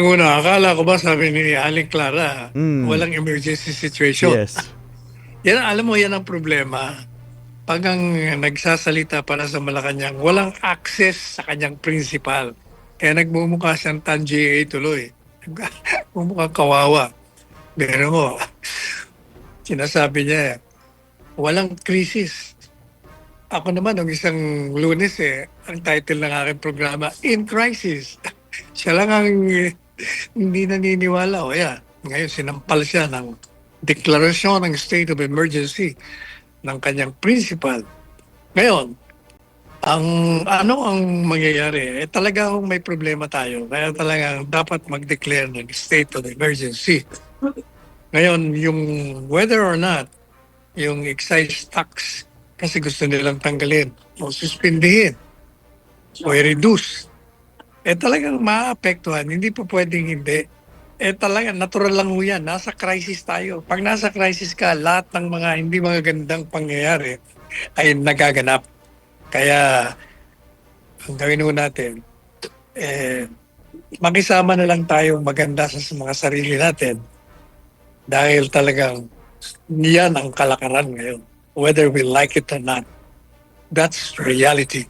Unang-una, akala ko ba sabi ni Aling Clara, Mm. walang emergency situation. Yes. Yan, alam mo, yan ang problema. Pag ang nagsasalita para sa Malacanang, walang access sa kanyang principal. Kaya nagmumukha siyang Tanji tuloy. Mumukhang kawawa. Pero mo, sinasabi niya, walang krisis. Ako naman, nung isang Lunes, ang title ng aking programa, In Crisis. Siya lang ang hindi naniniwala. O yan, ngayon sinampal siya ng deklarasyon ng state of emergency ng kanyang principal. Ngayon, ang ano ang mangyayari? Talagang may problema tayo. Kaya talagang dapat mag-declare ng state of emergency. Ngayon, yung whether or not, yung excise tax, kasi gusto nilang tanggalin o suspindihin o i-reduce, talagang maapektuhan. Hindi po pwedeng hindi. Talaga, natural lang ho yan. Nasa crisis tayo. Pag nasa crisis ka, lahat ng mga hindi magagandang pangyayari ay nagaganap. Kaya, ang gawin ho natin, makisama na lang tayo maganda sa mga sarili natin dahil talagang yan ang kalakaran ngayon. Whether we like it or not, that's reality.